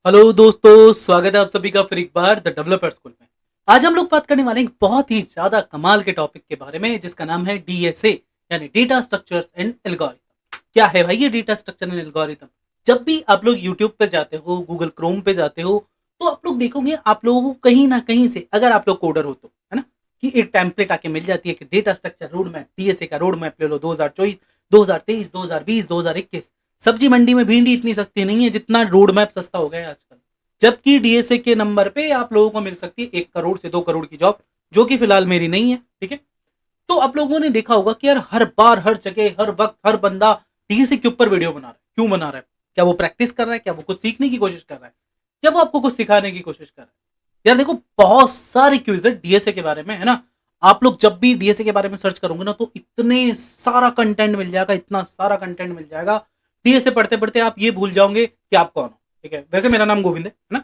Hello दोस्तों, स्वागत है आप सभी का फिर एक बार द डेवलपर स्कूल में। आज हम लोग बात करने वाले हैं एक बहुत ही ज़्यादा कमाल के टॉपिक के बारे में जिसका नाम है डीएसए यानी डेटा स्ट्रक्चर्स एंड एल्गोरिथम। क्या है भाई ये डेटा स्ट्रक्चर एंड एल्गोरिथम? जब भी आप लोग यूट्यूब पे जाते हो, गूगल क्रोम पे जाते हो, तो आप लोग देखोगे आप लोगों को कहीं ना कहीं से, अगर आप लोग कोडर हो तो, है ना, कि एक टेम्पलेट आके मिल जाती है कि data structure road map, DSA का रोड मैप ले लो 2024, 2023, 2020, 2021। सब्जी मंडी में भिंडी इतनी सस्ती नहीं है जितना रोड मैप सस्ता हो गया है आजकल। जबकि डीएसए के नंबर पे आप लोगों को मिल सकती है 1 करोड़ से 2 करोड़ की जॉब, जो कि फिलहाल मेरी नहीं है। ठीक है, तो आप लोगों ने देखा होगा कि यार हर बार, हर जगह, हर वक्त, हर बंदा डीएसए के ऊपर वीडियो बना रहा है। क्यों बना रहा है? क्या वो प्रैक्टिस कर रहा है? क्या वो कुछ सीखने की कोशिश कर रहा है? क्या वो आपको कुछ सिखाने की कोशिश कर रहा है? यार देखो, बहुत सारे क्विज है डीएसए के बारे में, है ना। आप लोग जब भी डीएसए के बारे में सर्च करोगे ना, तो इतने सारा कंटेंट मिल जाएगा, इतना सारा कंटेंट मिल जाएगा। डीएसए पढ़ते पढ़ते आप ये भूल जाओगे कि आप कौन हो। ठीक है, वैसे मेरा नाम गोविंद है ना।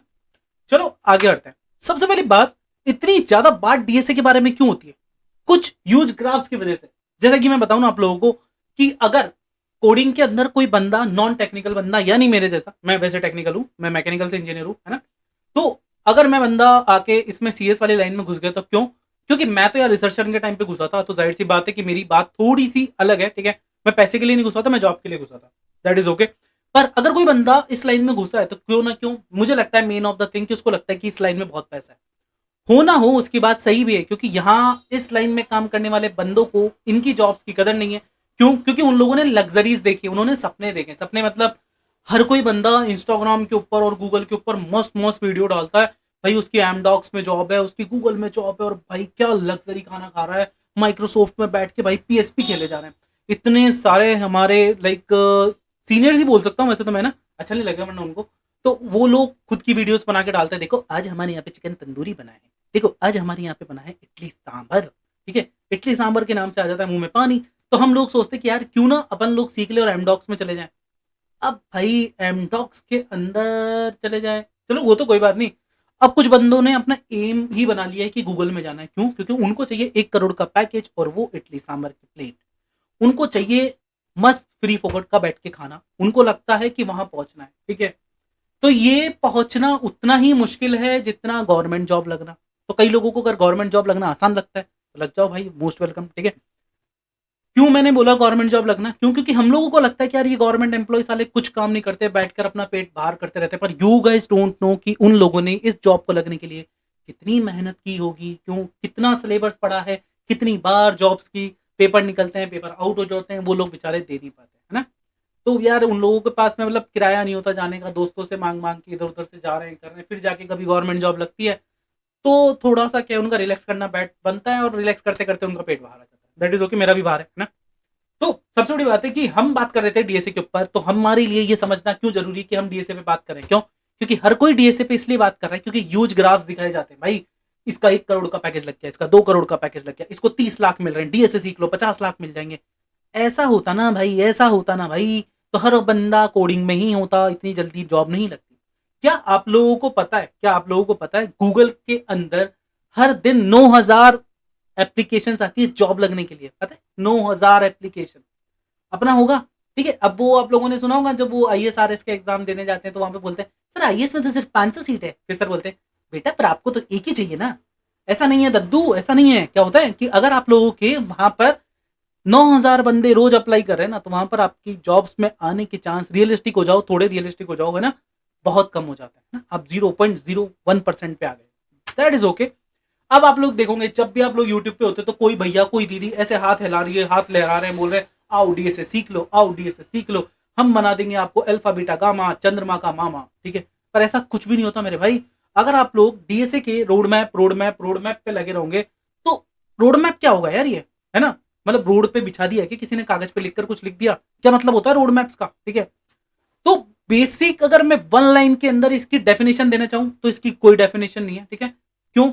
चलो आगे बढ़ते हैं। सबसे पहली बात, इतनी ज्यादा बात डीएसए के बारे में क्यों होती है? कुछ यूज ग्राफ्स की वजह से। जैसा कि मैं बताऊं ना आप लोगों को, कि अगर कोडिंग के अंदर कोई बंदा, नॉन टेक्निकल बंदा, यानी मेरे जैसा, मैं वैसे टेक्निकल हूं, मैं मैकेनिकल से इंजीनियर हूं, है ना। तो अगर मैं बंदा आके इसमें सीएस वाली लाइन में घुस गया तो क्यों? क्योंकि मैं तो यार रिसर्चर के टाइम पे घुसा था, तो जाहिर सी बात है कि मेरी बात थोड़ी सी अलग है। ठीक है, मैं पैसे के लिए नहीं घुसा था, मैं जॉब के लिए घुसा था। That is okay. पर अगर कोई बंदा इस लाइन में घुसा है तो क्यों ना क्यों, मुझे लगता है मेन ऑफ द थिंग कि उसको लगता है कि इस लाइन में बहुत पैसा है। हो ना हो, उसकी बात सही भी है, क्योंकि यहाँ इस लाइन में काम करने वाले बंदों को इनकी जॉब्स की कदर नहीं है। क्यों? क्योंकि उन लोगों ने लग्जरीज देखी, उन्होंने सपने देखे। सपने मतलब हर कोई बंदा इंस्टाग्राम के ऊपर और गूगल के ऊपर मस्त मस्त वीडियो डालता है। भाई उसकी एमडॉक्स में जॉब है, उसकी गूगल में जॉब है, और भाई क्या लग्जरी खाना खा रहा है, माइक्रोसॉफ्ट में बैठ के भाई पीएसपी खेले जा रहे हैं। इतने सारे हमारे लाइक सीनियर्स ही बोल सकता हूँ वैसे तो मैं ना, अच्छा नहीं लगा वरना उनको। तो वो लोग खुद की वीडियोस बना के डालते हैं, देखो आज हमारे यहाँ पे चिकन तंदूरी बना है, देखो आज हमारे यहाँ पे बना है इडली सांभर। ठीक है, इडली सांभर के नाम से आ जाता है मुंह में पानी। तो हम लोग सोचते कि यार क्यों ना अपन लोग सीख ले और एमडॉक्स में चले जाएं। अब भाई एमडॉक्स के अंदर चले जाए, चलो वो तो कोई बात नहीं। अब कुछ बंदों ने अपना एम ही बना लिया है कि गूगल में जाना है। क्यों? क्योंकि उनको चाहिए 1 करोड़ का पैकेज और वो इडली सांभर की प्लेट। उनको चाहिए मस्त फ्री फोकट का बैठ के खाना। उनको लगता है कि वहां पहुंचना है। ठीक है, तो ये पहुंचना उतना ही मुश्किल है जितना गवर्नमेंट जॉब लगना। तो कई लोगों को अगर गवर्नमेंट जॉब लगना आसान लगता है तो लग जाओ भाई, मोस्ट वेलकम। ठीक है, क्यों मैंने बोला गवर्नमेंट जॉब लगना? क्यों? क्योंकि हम लोगों को लगता है कि यार ये गवर्नमेंट एम्प्लॉय साले कुछ काम नहीं करते, बैठकर अपना पेट बाहर करते रहते हैं। पर यू गाइस डोंट नो कि उन लोगों ने इस जॉब को लगने के लिए कितनी मेहनत की होगी। क्यों? कितना सिलेबस पढ़ा है, कितनी बार जॉब्स की पेपर निकलते हैं, पेपर आउट हो जाते हैं, वो लोग बेचारे दे नहीं पाते, है ना। तो यार उन लोगों के पास में मतलब किराया नहीं होता जाने का, दोस्तों से मांग मांग के इधर उधर से जा रहे हैं, कर रहे हैं, फिर जाके कभी गवर्नमेंट जॉब लगती है तो थोड़ा सा क्या उनका रिलैक्स करना बैठ बनता है, और रिलैक्स करते करते उनका पेट बाहर आ जाता है। दैट इज ओके, मेरा भी बाहर है ना। तो सबसे बड़ी बात है कि हम बात कर रहे थे डीएसए के ऊपर, तो हमारे लिए ये समझना क्यों जरूरी है कि हम डीएसए पे बात करें। क्यों? क्योंकि हर कोई डीएसए पे इसलिए बात कर रहा है क्योंकि ह्यूज ग्राफ्स दिखाए जाते हैं भाई। इसका 1 करोड़ का पैकेज लग गया, इसका 2 करोड़ का पैकेज लग गया, इसको 30 लाख मिल रहे हैं, डीएसए सीख लो 50 लाख मिल जाएंगे। ऐसा होता ना भाई, ऐसा होता ना भाई, तो हर बंदा कोडिंग में ही होता, इतनी जल्दी जॉब नहीं लगती। क्या आप लोगों को पता है, क्या आप लोगों को पता है गूगल के अंदर हर दिन 9,000 एप्लीकेशन आती है जॉब लगने के लिए? पता है? 9,000 एप्लीकेशन अपना होगा। ठीक है, अब वो आप लोगों ने सुना होगा जब वो आईएसआरएस के एग्जाम देने जाते हैं तो वहां पे बोलते हैं सर आईएएस में तो सिर्फ 500 सीट है। फिर सर बोलते हैं बेटा पर आपको तो एक ही चाहिए ना। ऐसा नहीं है दद्दू, ऐसा नहीं है। क्या होता है कि अगर आप लोगों के वहां पर 9,000 बंदे रोज अप्लाई कर रहे हैं ना, तो वहां पर आपकी जॉब्स में आने के चांस, रियलिस्टिक हो जाओ, थोड़े रियलिस्टिक हो जाओ, है ना, बहुत कम हो जाता है ना। आप 0.01% पे आ गए, दैट इज ओके। अब आप लोग देखोगे जब भी आप लोग यूट्यूब पे होते तो कोई भैया कोई दीदी ऐसे हाथ हिला रही है, हाथ लहरा रहे हैं, बोल रहे हैं आओ डीएसए सीख लो, आओ डीएसए सीख लो, हम बना देंगे आपको अल्फा बीटा गामा चंद्रमा का मामा। ठीक है, पर ऐसा कुछ भी नहीं होता मेरे भाई। अगर आप लोग डीएसए के रोड मैप पे लगे रहोगे तो रोड मैप क्या होगा यार ये, है ना। मतलब रोड पे बिछा दिया कि किसी ने कागज पे लिखकर कुछ लिख दिया, क्या मतलब होता है रोड मैप्स का? ठीक है, तो बेसिक अगर मैं वन लाइन के अंदर इसकी डेफिनेशन देना चाहूं तो इसकी कोई डेफिनेशन नहीं है। ठीक है, क्यों?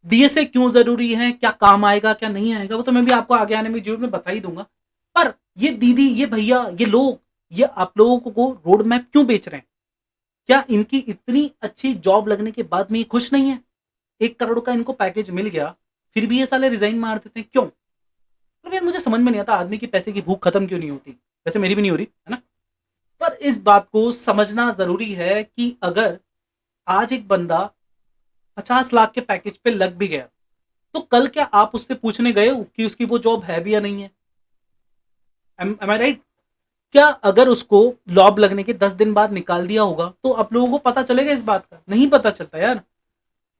डीएसए क्यों जरूरी है, क्या काम आएगा क्या नहीं आएगा, वो तो मैं भी आपको आगे आने में जीवन में बता ही दूंगा। पर ये दीदी, ये भैया, ये लोग, ये आप लोगों को रोड मैप क्यों बेच रहे हैं? क्या इनकी इतनी अच्छी जॉब लगने के बाद में ये खुश नहीं है? 1 करोड़ का इनको पैकेज मिल गया, फिर भी ये साले रिजाइन मार देते हैं, क्यों? मतलब यार मुझे समझ में नहीं आता आदमी की पैसे की भूख खत्म क्यों नहीं होती। वैसे मेरी भी नहीं हो रही, है ना। पर इस बात को समझना जरूरी है कि अगर आज एक बंदा 50 लाख के पैकेज पे लग भी गया, तो कल क्या आप उससे पूछने गए हो कि उसकी वो जॉब है भी या नहीं है? एम आई राइट? क्या अगर उसको जॉब लगने के 10 दिन बाद निकाल दिया होगा तो आप लोगों को पता चलेगा इस बात का? नहीं पता चलता यार।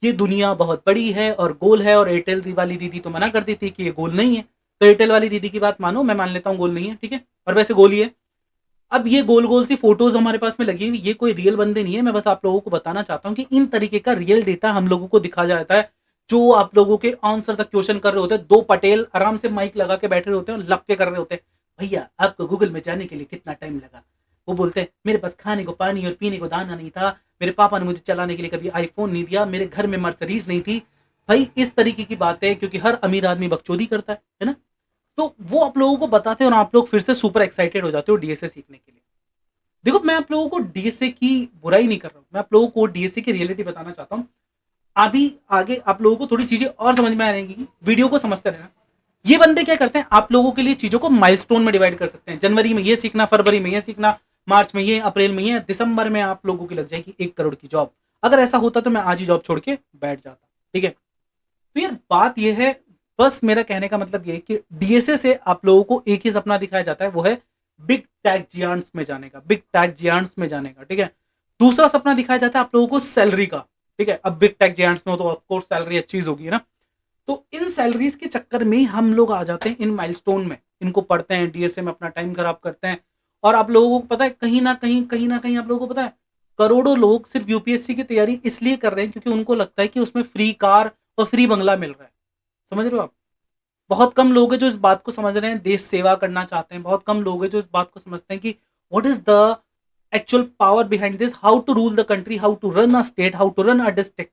ये दुनिया बहुत बड़ी है और गोल है, और एयरटेल वाली दीदी तो मना कर दी थी कि ये गोल नहीं है। तो एयरटेल वाली दीदी की बात मानो, मैं मान लेता हूँ गोल नहीं है, ठीक है, और वैसे गोल ही है। अब ये गोल गोल सी फोटोज हमारे पास में लगी हुई, ये कोई रियल बंदे नहीं है। मैं बस आप लोगों को बताना चाहता हूँ कि इन तरीके का रियल डेटा हम लोगों को दिखा जाता है। जो आप लोगों के आंसर तक क्वेश्चन कर रहे होते हैं, दो पटेल आराम से माइक लगा के बैठे होते हैं और लपके कर रहे होते हैं, भैया आपको गूगल में जाने के लिए कितना टाइम लगा? वो बोलते हैं मेरे पास खाने को पानी और पीने को दाना नहीं था, मेरे पापा ने मुझे चलाने के लिए कभी आईफोन नहीं दिया, मेरे घर में मर्सिडीज नहीं थी। भाई इस तरीके की बातें, क्योंकि हर अमीर आदमी बकचोदी करता है ना? तो वो आप लोगों को बताते हैं और आप लोग फिर से सुपर एक्साइटेड हो जाते हो डीएसए सीखने के लिए। देखो, मैं आप लोगों को डीएसए की बुराई नहीं कर रहा हूँ, मैं आप लोगों को डीएसए की रियलिटी बताना चाहता हूँ। अभी आगे आप लोगों को थोड़ी चीजें और समझ में आएंगी, वीडियो को समझते रहना। ये बंदे क्या करते हैं, आप लोगों के लिए चीजों को माइलस्टोन में डिवाइड कर सकते हैं। जनवरी में ये सीखना, फरवरी में ये सीखना, मार्च में ये, अप्रैल में ये, दिसंबर में आप लोगों की लग जाएगी 1 करोड़ की जॉब। अगर ऐसा होता तो मैं आज ही जॉब छोड़ के बैठ जाता, ठीक है? तो यार बात ये है, बस मेरा कहने का मतलब ये है कि डीएसए से आप लोगों को एक ही सपना दिखाया जाता है, वो है बिग टैक जियांट्स में जाने का, बिग टैक जियांट्स में जाने का, ठीक है? दूसरा सपना दिखाया जाता है आप लोगों को सैलरी का, ठीक है? अब बिग टैक जियांट्स में हो तो ऑफकोर्स सैलरी अच्छी होगी ना। तो इन सैलरीज के चक्कर में हम लोग आ जाते हैं इन माइलस्टोन में, इनको पढ़ते हैं, डीएसए में अपना टाइम खराब करते हैं। और आप लोगों को पता है, कहीं ना कहीं आप लोगों को पता है, करोड़ों लोग सिर्फ यूपीएससी की तैयारी इसलिए कर रहे हैं क्योंकि उनको लगता है कि उसमें फ्री कार और फ्री बंगला मिल रहा है। समझ रहे हो आप? बहुत कम लोग हैं जो इस बात को समझ रहे हैं, देश सेवा करना चाहते हैं। बहुत कम लोग हैं जो इस बात को समझते हैं कि what is the actual power behind this, how to rule the country, how to run a state, how to run a district.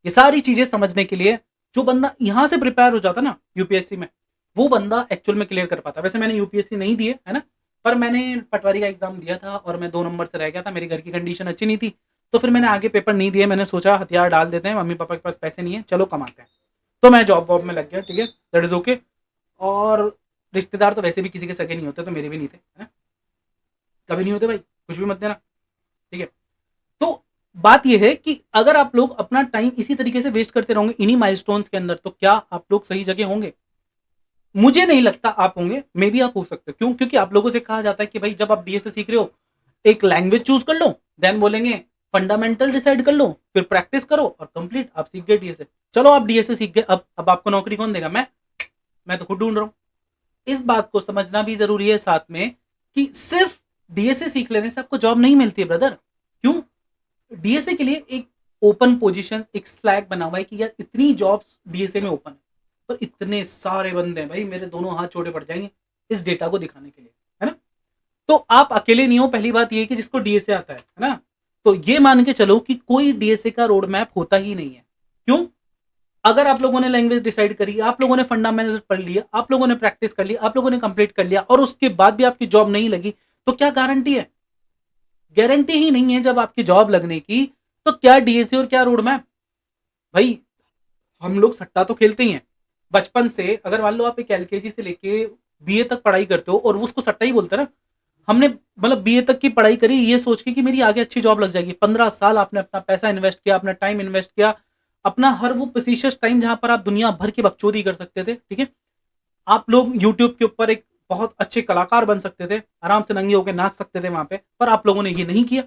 ये सारी चीजें समझने के लिए जो बंदा यहाँ से प्रिपेयर हो जाता ना यूपीएससी में, वो बंदा एक्चुअल में क्लियर कर पाता। वैसे मैंने यूपीएससी नहीं दिए है ना, पर मैंने पटवारी का एग्जाम दिया था और मैं 2 नंबर से रह गया था। मेरी घर की कंडीशन अच्छी नहीं थी, तो फिर मैंने आगे पेपर नहीं दिए। मैंने सोचा हथियार डाल देते हैं, मम्मी पापा के पास पैसे नहीं है, चलो कमाते हैं। तो मैं जॉब वॉब में लग गया, ठीक है, दैट इज ओके। और रिश्तेदार तो वैसे भी किसी के सगे नहीं होते, तो मेरे भी नहीं थे, है ना? कभी नहीं होते भाई, कुछ भी मत देना, ठीक है? तो बात यह है कि अगर आप लोग अपना टाइम इसी तरीके से वेस्ट करते रहोगे इन्हीं माइलस्टोन्स के अंदर, तो क्या आप लोग सही जगह होंगे? मुझे नहीं लगता आप होंगे, मे बी आप हो सकते हो। क्यों? क्योंकि आप लोगों से कहा जाता है कि भाई जब आप डीएसए सीख रहे हो, एक लैंग्वेज चूज कर लो, देन बोलेंगे फंडामेंटल डिसाइड कर लो, फिर प्रैक्टिस करो और कंप्लीट, आप सीख गए डीएसए। चलो आप डीएसए सीख गए, अब आपको नौकरी कौन देगा? मैं तो खुद ढूंढ रहा हूँ। इस बात को समझना भी जरूरी है साथ में कि सिर्फ डीएसए सीख लेने से आपको जॉब नहीं मिलती है ब्रदर। क्यों? डीएसए के लिए एक ओपन पोजीशन, एक स्लैग बना हुआ है कि यार इतनी जॉब्स डीएसए में ओपन है, पर इतने सारे बंदे हैं भाई, मेरे दोनों हाथ छोटे पड़ जाएंगे इस डेटा को दिखाने के लिए, है ना? तो आप अकेले नहीं हो। पहली बात ये कि जिसको डीएसए आता है ना, तो ये मान के चलो कि कोई डीएसए का रोड मैप होता ही नहीं है। क्यों? अगर आप लोगों ने लैंग्वेज डिसाइड करी, आप लोगों ने फंडामेंटल्स पढ़ लिया, आप लोगों ने प्रैक्टिस कर लिया, आप लोगों ने कंप्लीट कर लिया, और उसके बाद भी आपकी जॉब नहीं लगी, तो क्या गारंटी है? गारंटी ही नहीं है जब आपकी जॉब लगने की। तो क्या डीएसए और क्या रोड मैप? भाई हम लोग सट्टा तो खेलते ही हैं बचपन से। अगर मान लो आप एक एलकेजी से लेके बीए तक पढ़ाई करते हो, और उसको सट्टा ही बोलते हैं ना। हमने मतलब बीए तक की पढ़ाई करी ये सोच के कि मेरी आगे अच्छी जॉब लग जाएगी। 15 साल आपने अपना पैसा इन्वेस्ट किया, अपना टाइम इन्वेस्ट किया, अपना हर वो प्रीशियस टाइम जहां पर आप दुनिया भर की बकचोदी कर सकते थे, ठीक है? आप लोग यूट्यूब के ऊपर एक बहुत अच्छे कलाकार बन सकते थे, आराम से नंगे होकर नाच सकते थे वहां पे, पर आप लोगों ने ये नहीं किया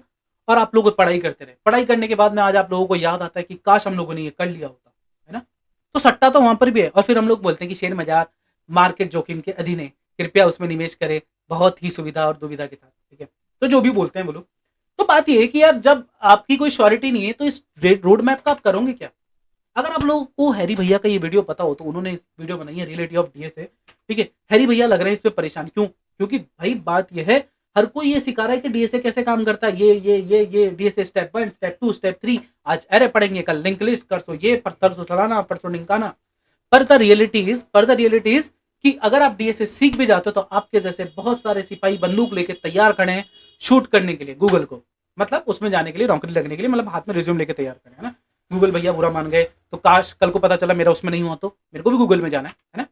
और आप लोग पढ़ाई करते रहे। पढ़ाई करने के बाद में आज आप लोगों को याद आता है कि काश हम लोगों ने ये कर लिया होता, है ना? तो सट्टा तो वहां पर भी है। और फिर हम लोग बोलते हैं कि शेयर बाजार मार्केट जोखिम के अधीन है, कृपया उसमें निवेश करें बहुत ही सुविधा और दुविधा के साथ, ठीक है? तो जो भी बोलते हैं वो लोग। तो बात यह है कि यार जब आपकी कोई श्योरिटी नहीं है तो इस रोड मैप का आप करोगे क्या? अगर आप लोगों को हैरी भैया का ये वीडियो पता हो, तो उन्होंने इस वीडियो बनाई है रियलिटी ऑफ डीएसए, ठीक है? हैरी भैया लग रहे हैं इस पे परेशान। क्यों? क्योंकि भाई बात यह है, हर कोई ये सिखा रहा है कि डीएसए कैसे काम करता है। ये डीएसए स्टेप 1, स्टेप 2, स्टेप 3, आज अरे पढ़ेंगे, कल लिंक लिस्ट, परसों ये, परसों चलाना, परसों निकाना। पर द रियलिटी इज कि अगर आप डीएसए सीख भी जाते हो तो आपके जैसे बहुत सारे सिपाही बंदूक लेके तैयार खड़े हैं शूट करने के लिए गूगल को, मतलब उसमें जाने के लिए, नौकरी लगने के लिए, मतलब हाथ में रिज्यूम लेके तैयार खड़े हैं ना। गूगल भैया बुरा मान गए तो काश कल को पता चला मेरा उसमें नहीं हुआ तो मेरे को भी गूगल में जाना है ना?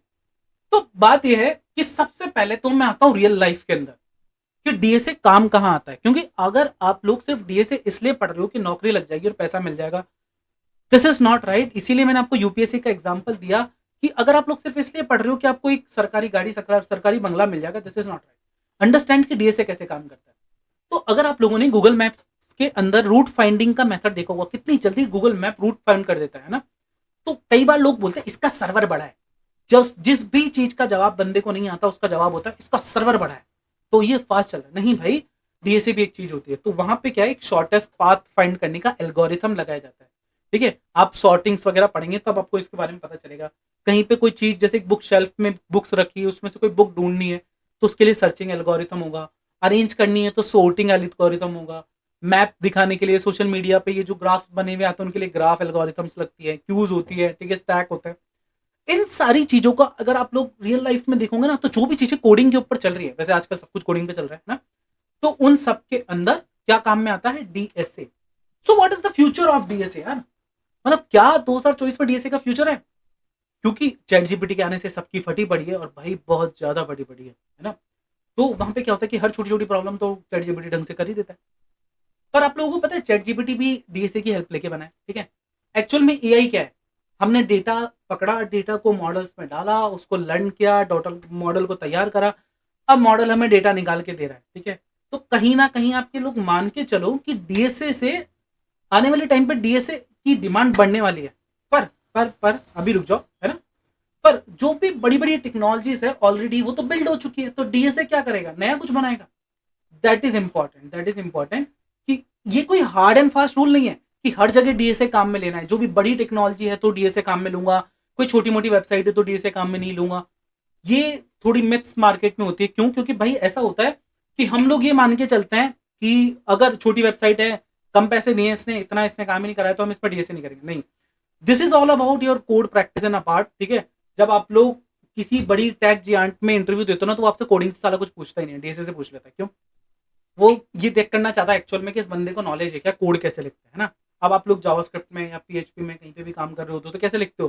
तो बात यह है कि सबसे पहले तो मैं आता हूं रियल लाइफ के अंदर कि डीएसए काम कहाँ आता है। क्योंकि अगर आप लोग सिर्फ डीएसए इसलिए पढ़ रहे हो कि नौकरी लग जाएगी और पैसा मिल जाएगा, दिस इज नॉट राइट। इसीलिए मैंने आपको यूपीएससी का एग्जांपल दिया कि अगर आप लोग सिर्फ इसलिए पढ़ रहे हो कि आपको एक सरकारी गाड़ी, सरकारी बंगला मिल जाएगा, this is not right. Understand कि डीएसए कैसे काम करता है। तो अगर आप लोगों ने गूगल मैप्स के अंदर रूट फाइंडिंग का मेथड देखा होगा, कितनी जल्दी गूगल मैप रूट फाइंड कर देता है ना। तो कई बार लोग बोलते हैं इसका सर्वर बड़ा है, जिस भी चीज का जवाब बंदे को नहीं आता उसका जवाब होता है इसका सर्वर बड़ा है, तो ये फास्ट चल रहा है। नहीं भाई, डीएसए भी एक चीज होती है। तो वहां पे क्या है, एक शॉर्टेस्ट पाथ फाइंड करने का एल्गोरिथम लगाया जाता है। ठीक है, आप सॉर्टिंग्स वगैरह पढ़ेंगे तब आपको इसके बारे में पता चलेगा। कहीं पे कोई चीज, जैसे एक बुक शेल्फ में बुक्स रखी है, उसमें से कोई बुक ढूंढनी है तो उसके लिए सर्चिंग एल्गोरिथम होगा। अरेंज करनी है तो सोर्टिंग एल्गोरिथम होगा। मैप दिखाने के लिए सोशल मीडिया पे ये जो ग्राफ बने हुए आते हैं उनके लिए ग्राफ एल्गोरिथम्स लगती है, क्यूज होती है, ठीक है, स्टैक होता है। इन सारी चीजों का अगर आप लोग रियल लाइफ में देखोगे ना, तो जो भी चीजें कोडिंग के ऊपर चल रही है, वैसे आजकल सब कुछ कोडिंग पे चल रहा है ना, तो उन सब के अंदर क्या काम में आता है, DSA. So what is the future of DSA यार? मतलब क्या 2024 में डीएसए का फ्यूचर है? क्योंकि चैट जीपीटी के आने से सबकी फटी पड़ी है, और भाई बहुत ज्यादा फटी पड़ी है ना। तो वहां पे क्या होता है कि हर छोटी छोटी प्रॉब्लम तो चैट जीपीटी ढंग से कर ही देता है। पर आप लोगों को पता है चैट जीपीटी भी डीएसए की हेल्प लेके बना है। ठीक है, एक्चुअल में एआई क्या है, हमने डेटा पकड़ा, डेटा को मॉडल्स में डाला, उसको लर्न किया, मॉडल को तैयार करा, अब मॉडल हमें डेटा निकाल के दे रहा है। ठीक है, तो कहीं ना कहीं आपके लोग मान के चलो कि डीएसए से आने वाले टाइम पे डीएसए की डिमांड बढ़ने वाली है। पर अभी रुक जाओ, है ना। पर जो भी बड़ी बड़ी टेक्नोलॉजीज है ऑलरेडी वो तो बिल्ड हो चुकी है, तो डीएसए क्या करेगा, नया कुछ बनाएगा। दैट इज इंपॉर्टेंट कि ये कोई हार्ड एंड फास्ट रूल नहीं है कि हर जगह डीएसए काम में लेना है। जो भी बड़ी टेक्नोलॉजी है तो डीएसए काम में लूंगा, कोई छोटी मोटी वेबसाइट है तो डीएसए काम में नहीं लूंगा। ये थोड़ी मिथ्स मार्केट में होती है। क्यों? क्योंकि भाई ऐसा होता है कि हम लोग ये मान के चलते हैं कि अगर छोटी वेबसाइट है, कम पैसे दिए इसने, इतना इसने काम ही नहीं कराया, तो हम इस पर डीएसए नहीं करेंगे। नहीं, this is all about your code practice and apart. ठीक है, जब आप लोग किसी बड़ी टेक जियांट में इंटरव्यू देते हो ना, तो वो आपसे कोडिंग से सारा कुछ पूछता ही नहीं है, डीएसए से पूछ लेता है। क्यों? वो ये देख करना चाहता है एक्चुअल में कि इस बंदे को नॉलेज है क्या, कोड कैसे लिखते हैं ना। अब आप लोग जावास्क्रिप्ट में या पीएचपी में कहीं पे भी काम कर रहे हो तो कैसे लिखते हो,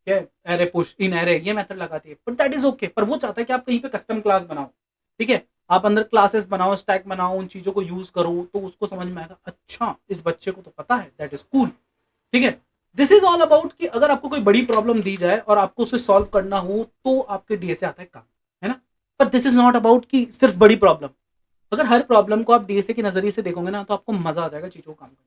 क्या एरे पुश इन एरे, ये मेथड लगाती है, बट दैट इज ओके। पर वो चाहता है कि आप कहीं पे कस्टम क्लास बनाओ। ठीक है, आप अंदर क्लासेस बनाओ, स्टैक बनाओ, उन चीजों को यूज करो, तो उसको समझ में आएगा अच्छा इस बच्चे को तो पता है, दैट इज कूल। ठीक है, दिस इज ऑल अबाउट कि अगर आपको कोई बड़ी प्रॉब्लम दी जाए और आपको उसे सॉल्व करना हो तो आपके डीएसए आता है काम, है ना। पर दिस इज नॉट अबाउट कि सिर्फ बड़ी प्रॉब्लम। अगर हर प्रॉब्लम को आप डीएसए के नजरिए से देखोगे ना, तो आपको मजा आ जाएगा चीजों को काम करने में।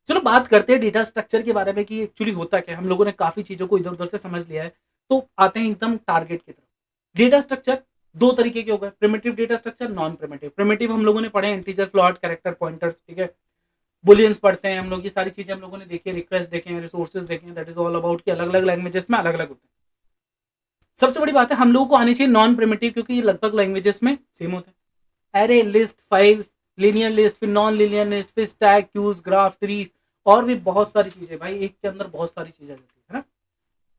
चलो बात करते हैं डेटा स्ट्रक्चर के बारे में कि एक्चुअली होता क्या है। हम लोगों ने काफी चीजों को इधर उधर से समझ लिया है, तो आते हैं एकदम टारगेट की तरफ। डेटा स्ट्रक्चर दो तरीके के हो गए, primitive data structure, non primitive. Primitive हम लोगों ने पढ़े इंटीजर, फ्लोट, कैरेक्टर, पॉइंटर्स, ठीक है, बुलियंस पढ़ते हैं हम लोग, ये सारी चीजें हम लोगों ने देखी, रिक्वेस्ट देखे हैं, रिसोर्सेज देखे हैं। दैट इज ऑल अबाउट कि अलग अलग लैंग्वेजेस में अलग अलग होते हैं। सबसे बड़ी बात है हम लोगों को आनी चाहिए नॉन प्रिमिटिव, क्योंकि ये लगभग लैंग्वेजेस में सेम होते हैं। Array, list, files, linear list, फिर नॉन लीनियर लिस्ट, फिर स्टैक, क्यूज, ग्राफ, ट्रीज, और भी बहुत सारी चीजें। भाई एक के अंदर बहुत सारी चीजें होती है ना।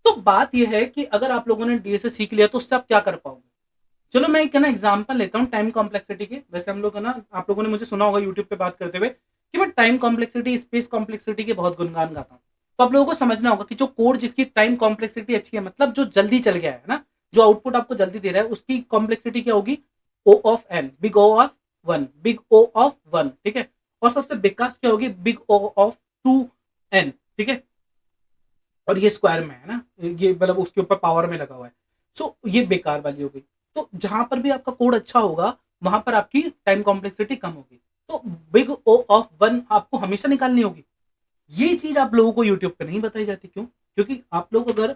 तो बात यह है कि अगर आप लोगों ने डीएसए सीख लिया तो उससे आप क्या कर पाओगे। चलो मैं एक ना एग्जांपल लेता हूँ टाइम कॉम्प्लेक्सिटी के। वैसे हम लोग है ना, आप लोगों ने मुझे सुना होगा यूट्यूब पे बात करते हुए कि मैं टाइम कॉम्प्लेक्सिटी, स्पेस कॉम्प्लेक्सिटी के बहुत गुणगान गाता हूँ। तो आप लोगों को समझना होगा कि जो कोड जिसकी टाइम कॉम्प्लेक्सिटी अच्छी है, मतलब जो जल्दी चल गया है ना, जो आउटपुट आपको जल्दी दे रहा है, उसकी कॉम्प्लेक्सिटी क्या होगी, O of n, big O of one, big O of one. ठीक है, और सबसे बिगकास्ट क्या होगी, big O of two n. ठीक है, और ये स्क्वायर में है ना, ये मतलब उसके ऊपर पावर में लगा हुआ है। सो ये बेकार वाली हो गई। तो जहां पर भी आपका कोड अच्छा होगा वहां पर आपकी टाइम कॉम्प्लेक्सिटी कम होगी। तो बिग ओ ऑफ वन आपको हमेशा निकालनी होगी। ये चीज आप लोगों को यूट्यूब पे नहीं बताई जाती। क्यों? क्योंकि आप लोग अगर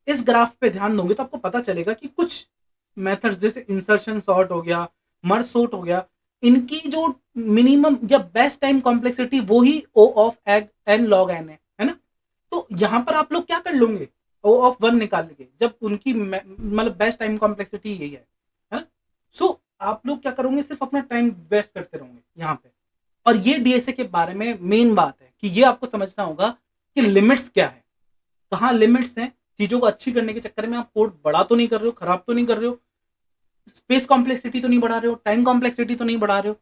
इस ग्राफ पे ध्यान दोगे तो आपको पता चलेगा कि कुछ मेथड्स जैसे इंसर्शन सॉर्ट हो गया, मर्ज सॉर्ट हो गया, इनकी जो मिनिमम या बेस्ट टाइम कॉम्प्लेक्सिटी वो ही ओ ऑफ एन लॉग एन है ना। तो यहाँ पर आप लोग क्या कर लोगे, ओ ऑफ वन निकाल लेंगे, जब उनकी मतलब बेस्ट टाइम कॉम्प्लेक्सिटी यही है ना। सो आप लोग क्या करोगे, सिर्फ अपना टाइम वेस्ट करते रहोगे यहाँ पे। और ये डीएसए के बारे में मेन बात है कि ये आपको समझना होगा कि लिमिट्स क्या है, कहाँ लिमिट्स हैं। चीजों को अच्छी करने के चक्कर में आप कोड बड़ा तो नहीं कर रहे हो, खराब तो नहीं कर रहे हो, स्पेस कॉम्प्लेक्सिटी तो नहीं बढ़ा रहे हो, टाइम कॉम्प्लेक्सिटी तो नहीं बढ़ा रहे हो,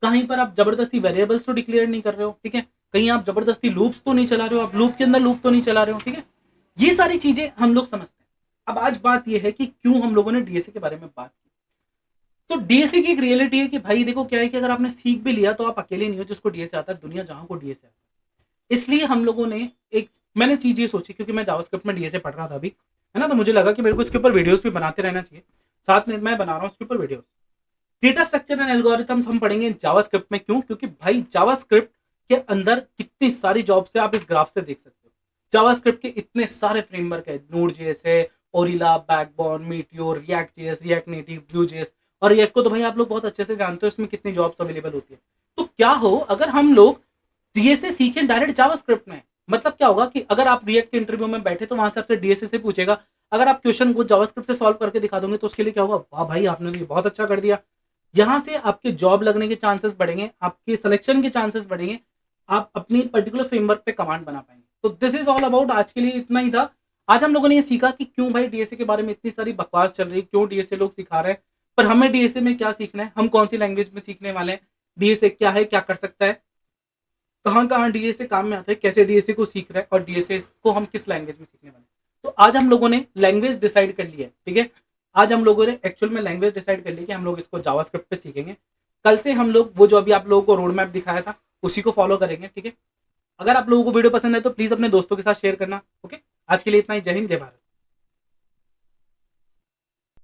कहीं पर आप जबरदस्ती वेरिएबल्स तो डिक्लेयर नहीं कर रहे हो। ठीक है, कहीं आप जबरदस्ती लूप्स तो नहीं चला रहे हो, आप लूप के अंदर लूप तो नहीं चला रहे हो। ठीक है, ये सारी चीजें हम लोग समझते हैं। अब आज बात यह है कि क्यों हम लोगों ने डीएसए के बारे में बात की। तो डीएसए की एक रियलिटी है कि भाई देखो क्या है कि अगर आपने सीख भी लिया तो आप अकेले नहीं हो जिसको डीएसए आता है, दुनिया जहां को डीएसए आता है। इसलिए हम लोगों ने एक मैंने चीज ये सोची, क्योंकि मैं जावास्क्रिप्ट में डीएसए पढ़ रहा था अभी, है ना, तो मुझे लगा कि मेरे को इसके ऊपर वीडियोस भी बनाते रहना चाहिए। साथ में मैं बना रहा हूँ इसके ऊपर videos. Data structure and algorithms हम पढ़ेंगे जावास्क्रिप्ट में। क्यों? क्योंकि भाई जावास्क्रिप्ट के अंदर कितनी सारी जॉब्स है आप इस ग्राफ से देख सकते हो। जावास्क्रिप्ट के इतने सारे फ्रेमवर्क है, नोड जेएस है, Aurelia, Backbone, Meteor, React JS, React Native, Vue JS. और रिएक्ट को तो भाई आप लोग बहुत अच्छे से जानते हो, इसमें कितनी जॉब्स अवेलेबल होती है। तो क्या हो अगर हम लोग डीएसए सीखें डायरेक्ट जावास्क्रिप्ट में? मतलब क्या होगा कि अगर आप रिएक्ट के इंटरव्यू में बैठे तो वहां से आपसे डीएसए से पूछेगा, अगर आप क्वेश्चन को जावास्क्रिप्ट से सॉल्व करके दिखा दोगे तो उसके लिए क्या होगा, वाह भाई आपने तो ये बहुत अच्छा कर दिया। यहाँ से आपके जॉब लगने के चांसेस बढ़ेंगे, आपके सिलेक्शन के चांसेस बढ़ेंगे, आप अपनी पर्टिकुलर फ्रेमवर्क पे कमांड बना पाएंगे। तो दिस इज ऑल अबाउट, आज के लिए इतना ही था। आज हम लोगों ने ये सीखा कि क्यों भाई डीएसए के बारे में इतनी सारी बकवास चल रही है, क्यों डीएसए लोग सिखा रहे हैं, पर हमें डीएसए में क्या सीखना है, हम कौन सी लैंग्वेज में सीखने वाले हैं, डीएसए क्या है, क्या कर सकता है, कहाँ कहाँ डीएसए काम में आता है, कैसे डीएसए को सीख रहा है, और डीएसए को हम किस लैंग्वेज में सीखने वाले हैं। तो आज हम लोगों ने लैंग्वेज डिसाइड कर लिया है, ठीक है। आज हम लोगों ने एक्चुअल में लैंग्वेज डिसाइड कर ली कि हम लोग इसको जावास्क्रिप्ट पे सीखेंगे। कल से हम लोग वो जो अभी आप लोगों को रोड मैप दिखाया था उसी को फॉलो करेंगे, ठीक है। अगर आप लोगों को वीडियो पसंद है तो प्लीज अपने दोस्तों के साथ शेयर करना। ओके, आज के लिए इतना ही। जय हिंद, जय भारत।